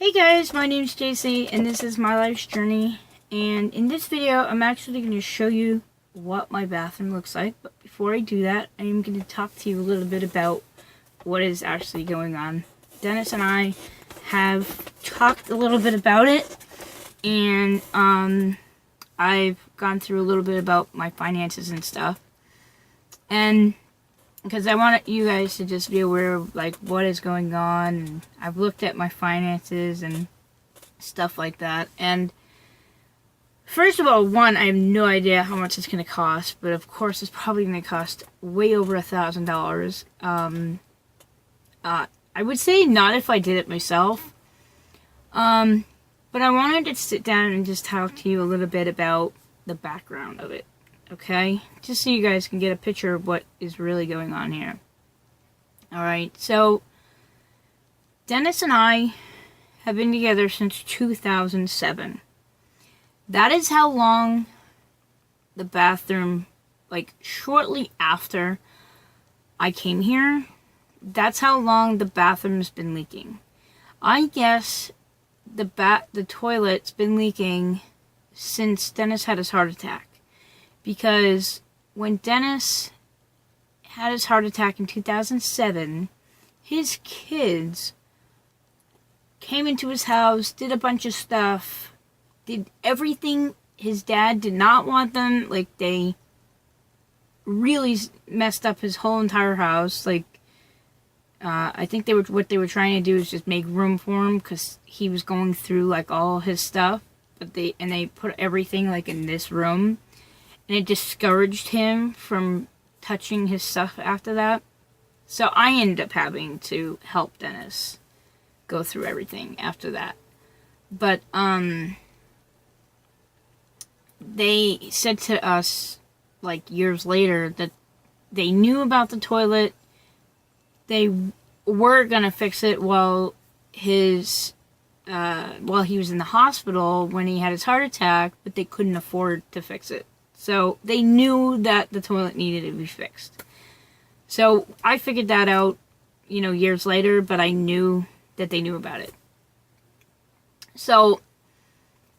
Hey guys, my name is JC and this is my life's journey, and in this video I'm actually going to show you what my bathroom looks like. But before I do that, I am going to talk to you a little bit about what is actually going on. Dennis and I have talked a little bit about it, and I've gone through a little bit about my finances and stuff, and because I want you guys to just be aware of like what is going on, and I've looked at my finances and stuff like that. And first of all, one, I have no idea how much it's going to cost, but of course it's probably going to cost way over $1,000. I would say not if I did it myself, but I wanted to sit down and just talk to you a little bit about the background of it. Okay, just so you guys can get a picture of what is really going on here. Alright, so Dennis and I have been together since 2007. That is how long the bathroom, like shortly after I came here, that's how long the bathroom's been leaking. I guess the toilet's been leaking since Dennis had his heart attack. Because when Dennis had his heart attack in 2007, his kids came into his house, did a bunch of stuff, did everything his dad did not want them. Like, they really messed up his whole entire house. Like, I think what they were trying to do is just make room for him because he was going through like all his stuff. But they put everything like in this room. And it discouraged him from touching his stuff after that. So I ended up having to help Dennis go through everything after that. But, they said to us, like, years later, that they knew about the toilet. They were gonna fix it while he was in the hospital when he had his heart attack, but they couldn't afford to fix it. So they knew that the toilet needed to be fixed. So I figured that out, years later, but I knew that they knew about it. So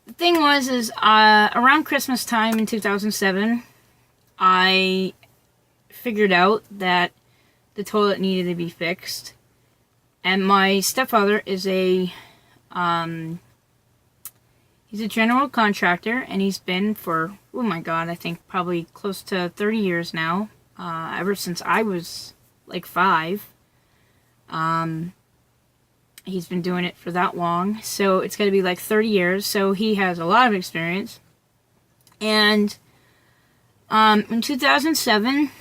the thing is around Christmas time in 2007, I figured out that the toilet needed to be fixed. And my stepfather is he's a general contractor, and he's been for, oh my god, I think probably close to 30 years now. Ever since I was like 5. He's been doing it for that long. So it's going to be like 30 years. So he has a lot of experience. And in 2007,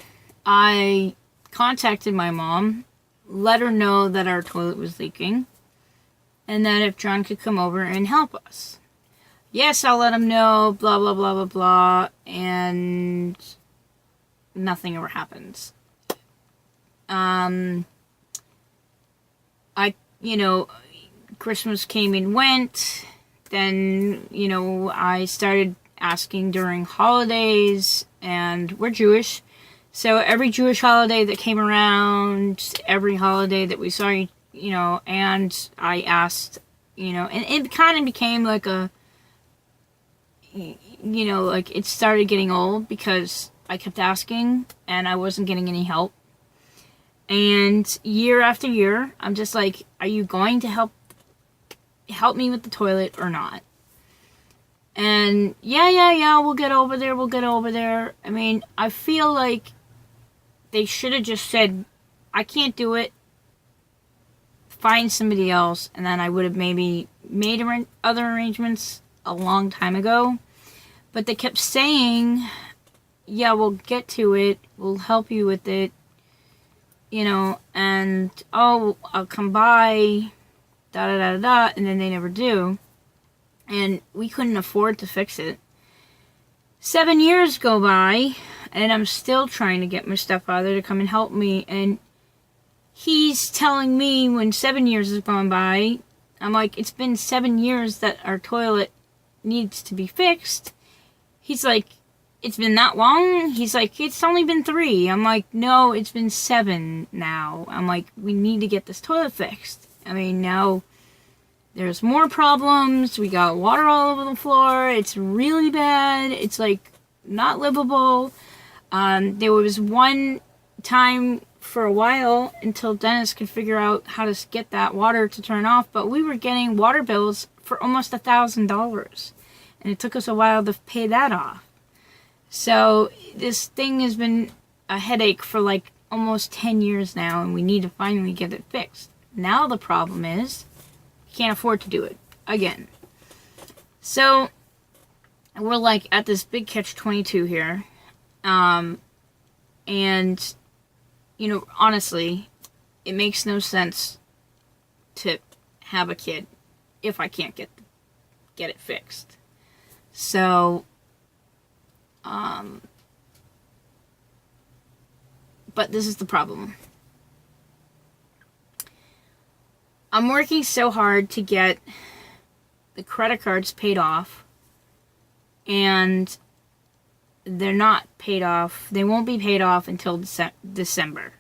I contacted my mom, let her know that our toilet was leaking, and that if John could come over and help us. Yes, I'll let him know, blah, blah, blah, blah, blah, and nothing ever happens. Christmas came and went, then, I started asking during holidays, and we're Jewish, so every Jewish holiday that came around, every holiday that we saw, and I asked, and it kind of became like a, like it started getting old because I kept asking and I wasn't getting any help. And year after year, I'm just like, are you going to help me with the toilet or not? And yeah, we'll get over there. I mean, I feel like they should have just said, I can't do it, find somebody else, and then I would have maybe made other arrangements a long time ago. But they kept saying, yeah, we'll get to it, we'll help you with it, and, oh, I'll come by, da-da-da-da-da, and then they never do. And we couldn't afford to fix it. 7 years go by, and I'm still trying to get my stepfather to come and help me, and he's telling me when 7 years has gone by, I'm like, it's been 7 years that our toilet needs to be fixed. He's like, it's been that long? He's like, it's only been 3. I'm like, no, it's been 7 now. I'm like, we need to get this toilet fixed. I mean, now there's more problems. We got water all over the floor. It's really bad. It's like not livable. There was one time for a while until Dennis could figure out how to get that water to turn off, but we were getting water bills for almost $1,000, and it took us a while to pay that off. So this thing has been a headache for like almost 10 years now, and we need to finally get it fixed. Now the problem is we can't afford to do it again. So we're like at this big catch-22 here. And, you know, honestly, it makes no sense to have a kid if I can't get it fixed. So, but this is the problem. I'm working so hard to get the credit cards paid off, and they're not paid off. They won't be paid off until December.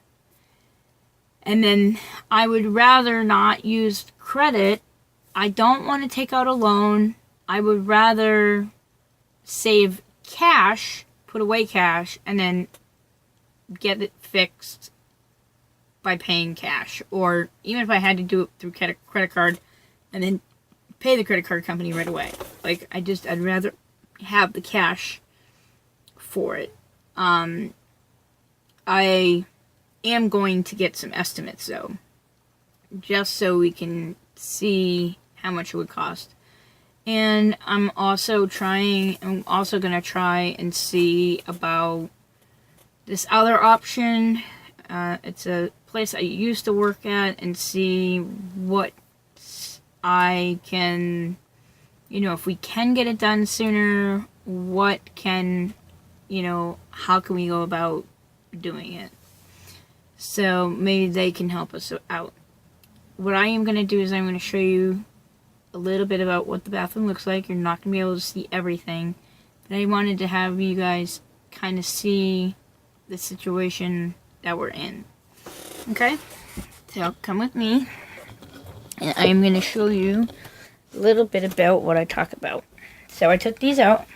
And then I would rather not use credit. I don't want to take out a loan. I would rather save cash, put away cash, and then get it fixed by paying cash. Or even if I had to do it through credit card and then pay the credit card company right away. Like, I'd rather have the cash for it. I am going to get some estimates though, just so we can see how much it would cost. And I'm also going to try and see about this other option. It's a place I used to work at, and see what I can, you know, if we can get it done sooner, how can we go about doing it? So maybe they can help us out. What I am going to do is I'm going to show you a little bit about what the bathroom looks like. You're not going to be able to see everything, but I wanted to have you guys kind of see the situation that we're in. Okay? So come with me, and I am going to show you a little bit about what I talk about. So I took these out.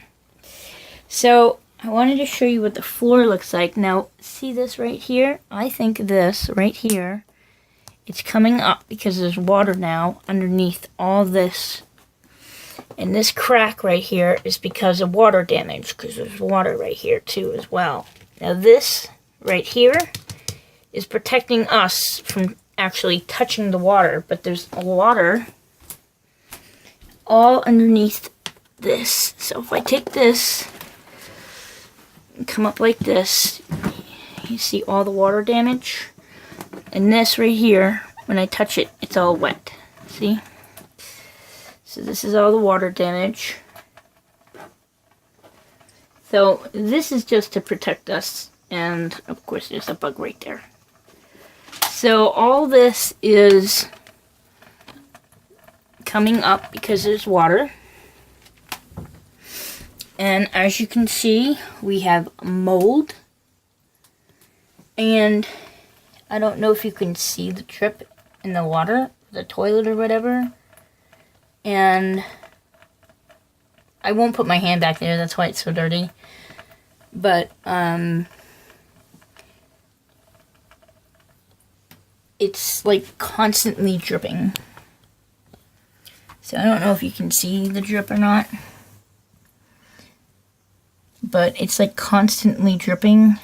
So I wanted to show you what the floor looks like. Now, see this right here? I think this right here, it's coming up because there's water now underneath all this. And this crack right here is because of water damage, because there's water right here too as well. Now this right here is protecting us from actually touching the water, but there's water all underneath this. So if I take this and come up like this, you see all the water damage? And this right here, when I touch it, it's all wet. See? So this is all the water damage. So this is just to protect us, and of course there's a bug right there. So all this is coming up because there's water. And as you can see, we have mold. And I don't know if you can see the drip in the water, the toilet or whatever. And I won't put my hand back there, that's why it's so dirty. But, it's like constantly dripping. So I don't know if you can see the drip or not. But it's like constantly dripping.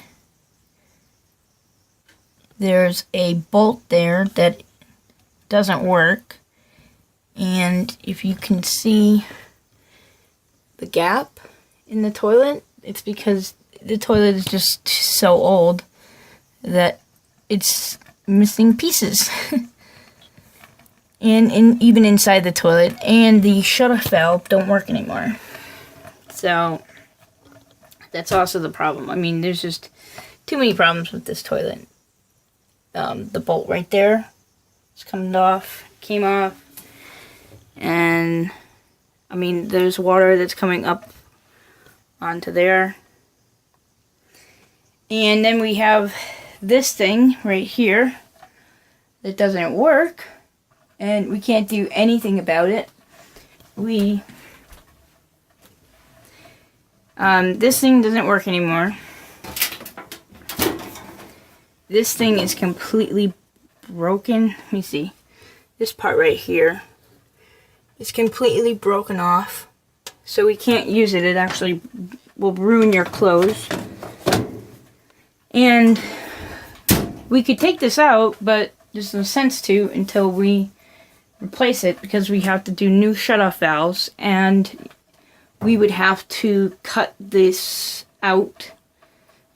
There's a bolt there that doesn't work. And if you can see the gap in the toilet, it's because the toilet is just so old that it's missing pieces. and even inside the toilet. And the shutoff valve don't work anymore. So that's also the problem. I mean, there's just too many problems with this toilet. The bolt right there is came off. And, I mean, there's water that's coming up onto there. And then we have this thing right here that doesn't work. and we can't do anything about it. This thing doesn't work anymore. This thing is completely broken. Let me see. This part right here is completely broken off. So we can't use it. It actually will ruin your clothes. And we could take this out, but there's no sense to until we replace it, because we have to do new shutoff valves, and we would have to cut this out.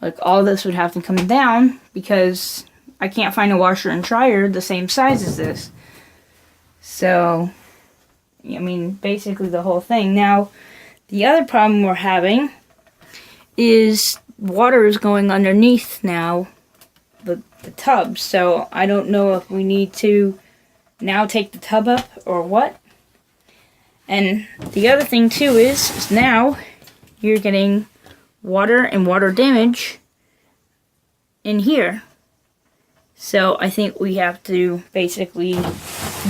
Like, all this would have to come down, because I can't find a washer and dryer the same size as this. So, I mean, basically the whole thing. Now, the other problem we're having is water is going underneath now the tub. So I don't know if we need to now take the tub up or what. And the other thing too is now you're getting water and water damage in here. So I think we have to basically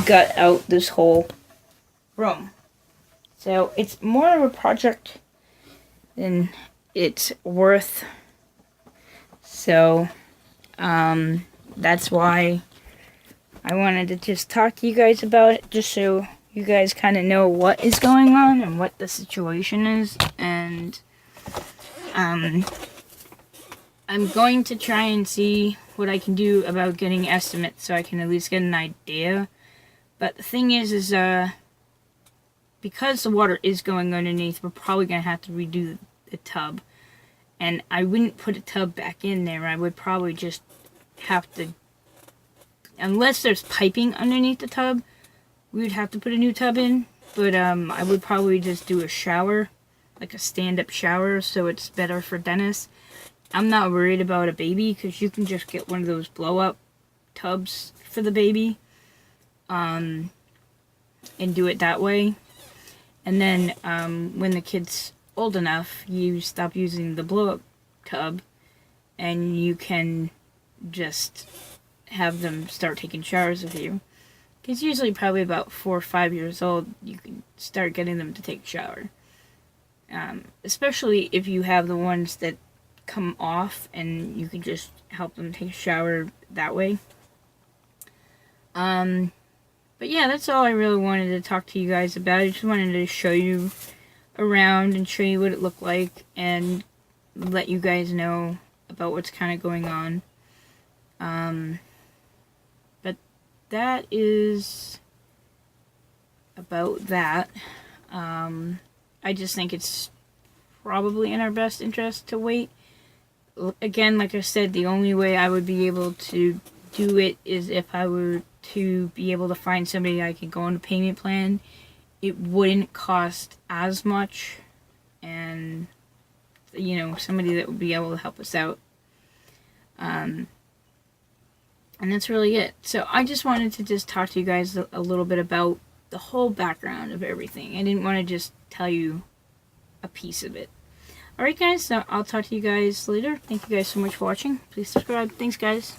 gut out this whole room. So it's more of a project than it's worth. So that's why I wanted to just talk to you guys about it, just so you guys kind of know what is going on and what the situation is. And I'm going to try and see what I can do about getting estimates, so I can at least get an idea. But the thing is because the water is going underneath, we're probably going to have to redo the tub. And I wouldn't put a tub back in there. I would probably just have to, unless there's piping underneath the tub, we would have to put a new tub in. But I would probably just do a shower, like a stand-up shower, so it's better for Dennis. I'm not worried about a baby, because you can just get one of those blow-up tubs for the baby, and do it that way. And then when the kid's old enough, you stop using the blow-up tub, and you can just have them start taking showers with you. Because usually probably about 4 or 5 years old, you can start getting them to take a shower. Especially if you have the ones that come off, and you can just help them take a shower that way. But yeah, that's all I really wanted to talk to you guys about. I just wanted to show you around and show you what it looked like, and let you guys know about what's kind of going on. But that is about that. I just think it's probably in our best interest to wait. Again, like I said, the only way I would be able to do it is if I were to be able to find somebody I could go on a payment plan. It wouldn't cost as much, and somebody that would be able to help us out. And that's really it. So I just wanted to just talk to you guys a little bit about the whole background of everything. I didn't want to just tell you a piece of it. Alright guys, so I'll talk to you guys later. Thank you guys so much for watching. Please subscribe. Thanks guys.